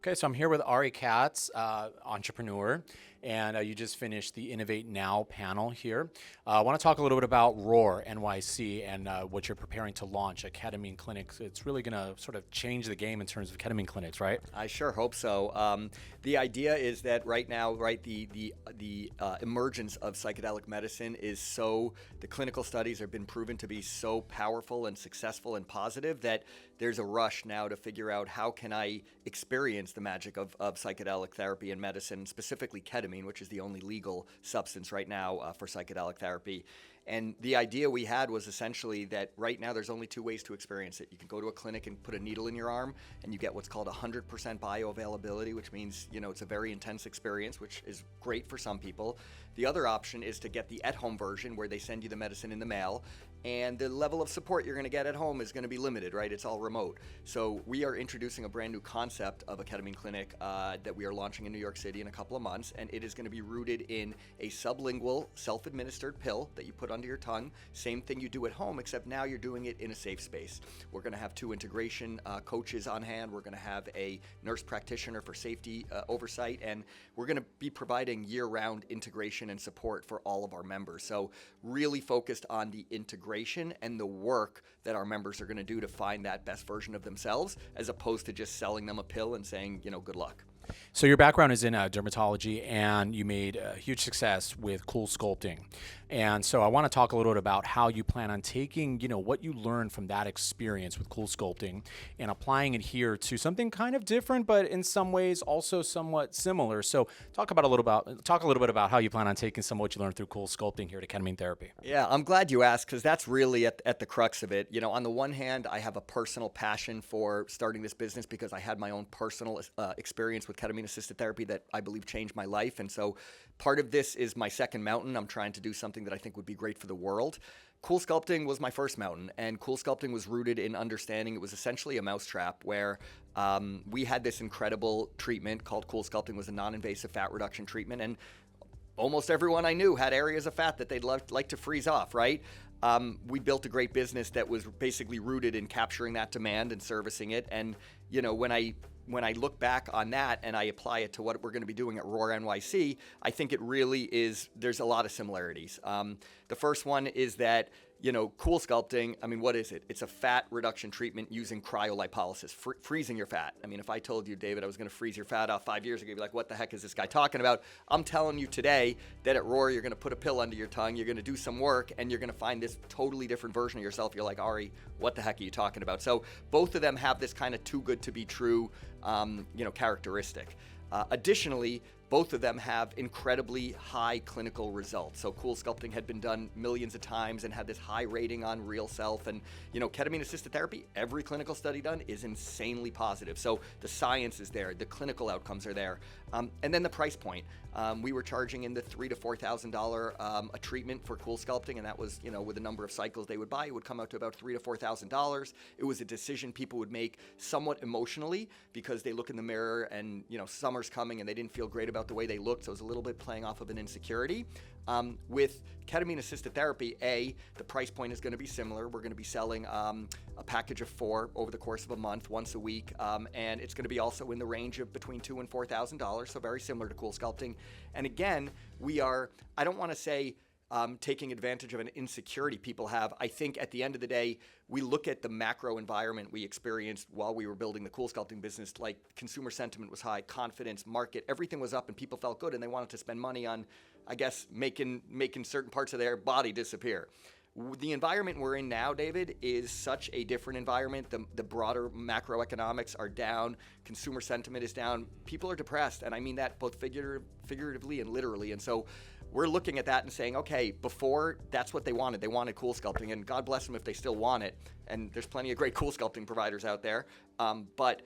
Okay, so I'm here with Ari Katz, entrepreneur, and you just finished the Innovate Now panel here. I want to talk a little bit about ROAR NYC and what you're preparing to launch at Ketamine Clinics. It's really going to sort of change the game in terms of ketamine clinics, right? I sure hope so. The idea is that right now, the emergence of psychedelic medicine is the clinical studies have been proven to be so powerful and successful and positive that there's a rush now to figure out how can I experience the magic of psychedelic therapy and medicine, specifically ketamine, which is the only legal substance right now for psychedelic therapy. And the idea we had was essentially that right now there's only two ways to experience it. You can go to a clinic and put a needle in your arm and you get what's called 100% bioavailability, which means, it's a very intense experience, which is great for some people. The other option is to get the at-home version where they send you the medicine in the mail, and the level of support you're going to get at home is going to be limited, right? It's all remote. So we are introducing a brand new concept of a ketamine clinic that we are launching in New York City in a couple of months, and it is going to be rooted in a sublingual, self-administered pill that you put under your tongue. Same thing you do at home, except now you're doing it in a safe space. We're going to have 2 integration coaches on hand. We're going to have a nurse practitioner for safety oversight, and we're going to be providing year-round integration and support for all of our members. So really focused on the integration and the work that our members are going to do to find that best version of themselves, as opposed to just selling them a pill and saying, good luck. So your background is in dermatology, and you made a huge success with CoolSculpting. And so I want to talk a little bit about how you plan on taking, what you learned from that experience with CoolSculpting and applying it here to something kind of different, but in some ways also somewhat similar. So talk a little bit about how you plan on taking some of what you learned through CoolSculpting here to ketamine therapy. Yeah, I'm glad you asked, because that's really at the crux of it. On the one hand, I have a personal passion for starting this business because I had my own personal experience with ketamine-assisted therapy that I believe changed my life. And so part of this is my second mountain. I'm trying to do something that I think would be great for the world. CoolSculpting was my first mountain, and CoolSculpting was rooted in understanding it was essentially a mousetrap where we had this incredible treatment called CoolSculpting. Was a non-invasive fat reduction treatment, and almost everyone I knew had areas of fat that they'd like to freeze off, right? We built a great business that was basically rooted in capturing that demand and servicing it. And, when I look back on that and I apply it to what we're going to be doing at ROAR NYC, I think it really is, there's a lot of similarities. The first one is that, CoolSculpting, what is it? It's a fat reduction treatment using cryolipolysis, freezing your fat. If I told you, David, I was going to freeze your fat off 5 years ago, you'd be like, what the heck is this guy talking about? I'm telling you today that at ROAR, you're going to put a pill under your tongue, you're going to do some work, and you're going to find this totally different version of yourself. You're like, Ari, what the heck are you talking about? So both of them have this kind of too good to be true, characteristic. Additionally, both of them have incredibly high clinical results. So CoolSculpting had been done millions of times and had this high rating on Real Self. And, ketamine-assisted therapy, every clinical study done is insanely positive. So the science is there, the clinical outcomes are there. And then the price point. We were charging in the $3,000 to $4,000 a treatment for CoolSculpting, and that was, with the number of cycles they would buy, it would come out to about $3,000 to $4,000. It was a decision people would make somewhat emotionally because they look in the mirror and, summer's coming and they didn't feel great about the way they looked, so it was a little bit playing off of an insecurity. With ketamine-assisted therapy, the price point is going to be similar. We're going to be selling a package of 4 over the course of a month, once a week, and it's going to be also in the range of between $2,000 and $4,000, so very similar to CoolSculpting. And again, I don't want to say taking advantage of an insecurity people have. I think at the end of the day, we look at the macro environment we experienced while we were building the CoolSculpting business, like consumer sentiment was high, confidence, market, everything was up and people felt good and they wanted to spend money on, I guess, making certain parts of their body disappear. The environment we're in now, David, is such a different environment. The broader macroeconomics are down. Consumer sentiment is down. People are depressed, and I mean that both figuratively and literally. And so we're looking at that and saying, okay, before that's what they wanted. They wanted CoolSculpting, and God bless them if they still want it. And there's plenty of great CoolSculpting providers out there. But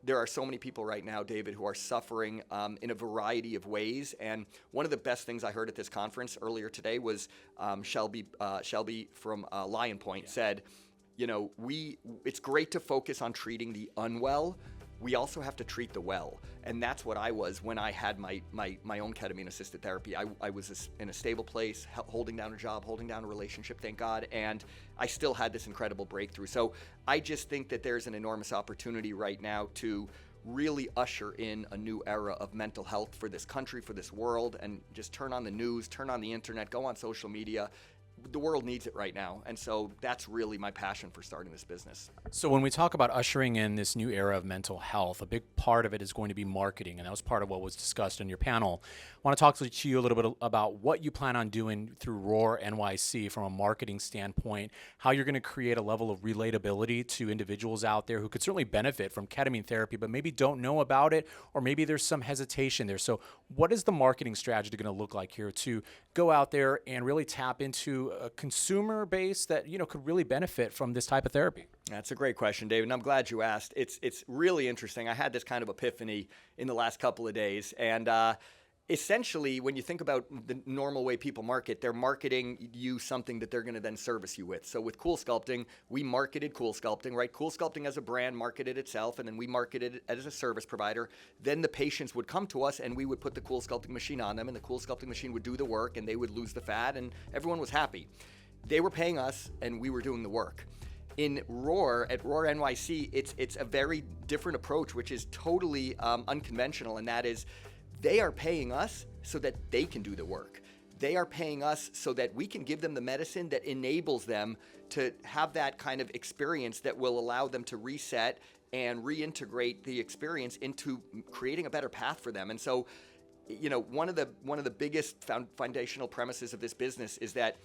there are so many people right now, David, who are suffering in a variety of ways. And one of the best things I heard at this conference earlier today was Shelby from Lion Point said, it's great to focus on treating the unwell. We also have to treat the well. And that's what I was when I had my own ketamine-assisted therapy. I was in a stable place, holding down a job, holding down a relationship, thank God, and I still had this incredible breakthrough. So I just think that there's an enormous opportunity right now to really usher in a new era of mental health for this country, for this world, and just turn on the news, turn on the internet, go on social media. The world needs it right now. And so that's really my passion for starting this business. So when we talk about ushering in this new era of mental health, a big part of it is going to be marketing, and that was part of what was discussed on your panel. I want to talk to you a little bit about what you plan on doing through ROAR NYC from a marketing standpoint, how you're going to create a level of relatability to individuals out there who could certainly benefit from ketamine therapy, but maybe don't know about it, or maybe there's some hesitation there. So what is the marketing strategy going to look like here to go out there and really tap into a consumer base that, could really benefit from this type of therapy? That's a great question, David, and I'm glad you asked. It's really interesting. I had this kind of epiphany in the last couple of days, and essentially, when you think about the normal way people market, they're marketing you something that they're going to then service you with. So with CoolSculpting, we marketed CoolSculpting, right? CoolSculpting as a brand marketed itself, and then we marketed it as a service provider. Then the patients would come to us, and we would put the CoolSculpting machine on them, and the CoolSculpting machine would do the work, and they would lose the fat, and everyone was happy. They were paying us, and we were doing the work. In ROAR, at ROAR NYC, it's a very different approach, which is totally unconventional, and that is, they are paying us so that they can do the work. They are paying us so that we can give them the medicine that enables them to have that kind of experience that will allow them to reset and reintegrate the experience into creating a better path for them. And so, one of the biggest foundational premises of this business is that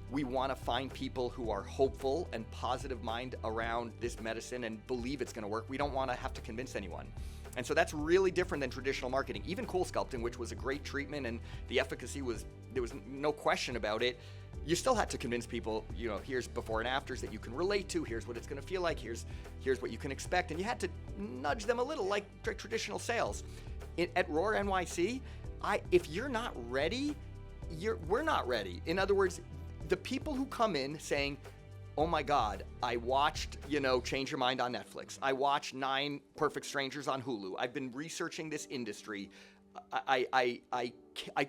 we want to find people who are hopeful and positive mind around this medicine and believe it's going to work. We don't want to have to convince anyone. And so that's really different than traditional marketing. Even CoolSculpting, which was a great treatment and the efficacy there was no question about it, you still had to convince people, here's before and afters that you can relate to, here's what it's going to feel like, here's what you can expect. And you had to nudge them a little like traditional sales. At ROAR NYC, if you're not ready, we're not ready. In other words, the people who come in saying, oh my God, I watched, Change Your Mind on Netflix. I watched 9 Perfect Strangers on Hulu. I've been researching this industry. I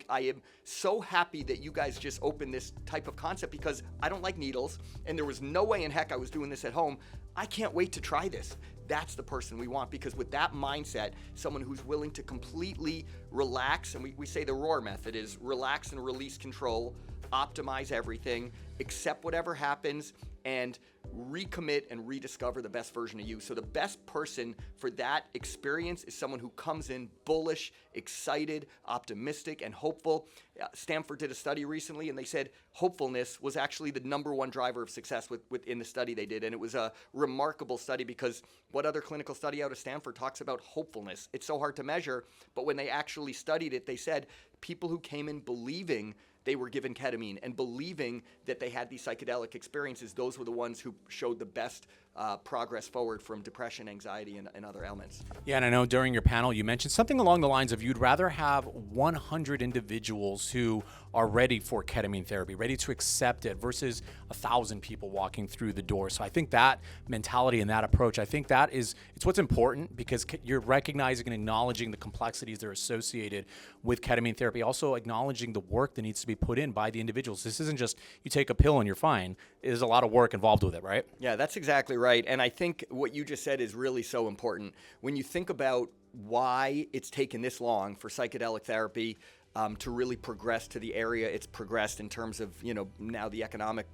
am so happy that you guys just opened this type of concept because I don't like needles, and there was no way in heck I was doing this at home. I can't wait to try this. That's the person we want, because with that mindset, someone who's willing to completely relax, and we say the ROAR method is relax and release control, optimize everything, accept whatever happens, and recommit and rediscover the best version of you. So the best person for that experience is someone who comes in bullish, excited, optimistic, and hopeful. Stanford did a study recently, and they said hopefulness was actually the #1 driver of success within the study they did. And it was a remarkable study, because what other clinical study out of Stanford talks about hopefulness? It's so hard to measure, but when they actually studied it, they said people who came in believing they were given ketamine and believing that they had these psychedelic experiences, those were the ones who showed the best progress forward from depression, anxiety, and other ailments. Yeah, and I know during your panel you mentioned something along the lines of you'd rather have 100 individuals who are ready for ketamine therapy, ready to accept it, versus 1,000 people walking through the door. So I think that mentality and that approach, it's what's important, because you're recognizing and acknowledging the complexities that are associated with ketamine therapy, also acknowledging the work that needs to be put in by the individuals. This isn't just you take a pill and you're fine. There's a lot of work involved with it, right? Yeah, that's exactly right. And I think what you just said is really so important. When you think about why it's taken this long for psychedelic therapy to really progress to the area it's progressed in terms of, now the economic,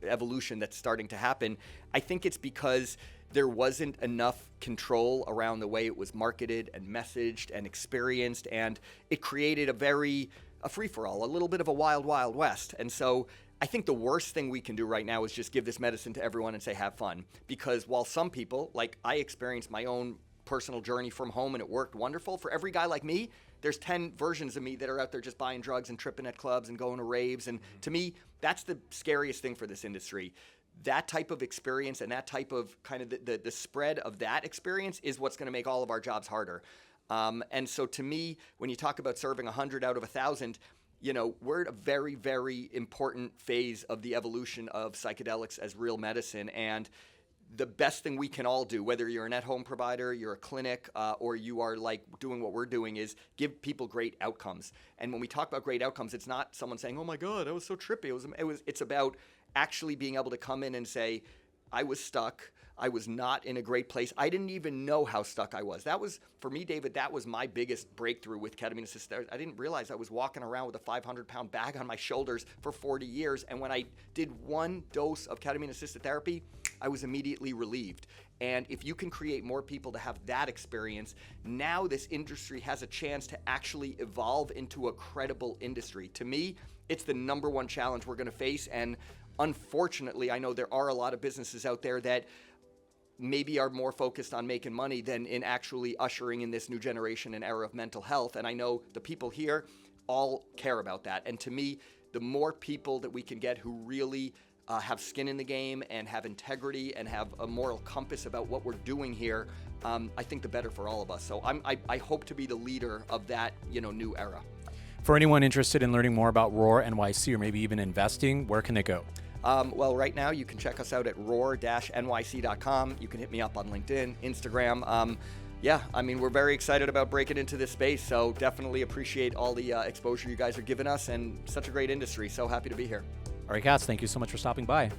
evolution that's starting to happen, I think it's because there wasn't enough control around the way it was marketed and messaged and experienced, and it created a free-for-all, a little bit of a wild, wild west. And so I think the worst thing we can do right now is just give this medicine to everyone and say, have fun. Because while some people, like I experienced my own personal journey from home and it worked wonderful, for every guy like me, there's 10 versions of me that are out there just buying drugs and tripping at clubs and going to raves. And to me, that's the scariest thing for this industry. That type of experience and that type of kind of the spread of that experience is what's going to make all of our jobs harder. And so to me, when you talk about serving 100 out of 1,000, we're at a very, very important phase of the evolution of psychedelics as real medicine. And the best thing we can all do, whether you're an at-home provider, you're a clinic, or you are like doing what we're doing, is give people great outcomes. And when we talk about great outcomes, it's not someone saying, oh my God, that was so trippy. It's about actually being able to come in and say, I was stuck. I was not in a great place. I didn't even know how stuck I was. That was, for me, David, that was my biggest breakthrough with ketamine-assisted. I didn't realize I was walking around with a 500-pound bag on my shoulders for 40 years. And when I did one dose of ketamine-assisted therapy, I was immediately relieved. And if you can create more people to have that experience, now this industry has a chance to actually evolve into a credible industry. To me, it's the number one challenge we're going to face. And unfortunately, I know there are a lot of businesses out there that maybe are more focused on making money than in actually ushering in this new generation and era of mental health. And I know the people here all care about that. And to me, the more people that we can get who really have skin in the game and have integrity and have a moral compass about what we're doing here, I think the better for all of us. So I hope to be the leader of that, new era. For anyone interested in learning more about ROAR NYC or maybe even investing, where can they go? Well, right now you can check us out at roar-nyc.com. You can hit me up on LinkedIn, Instagram. We're very excited about breaking into this space, so definitely appreciate all the exposure you guys are giving us, and such a great industry. So happy to be here. Ari Katz, thank you so much for stopping by.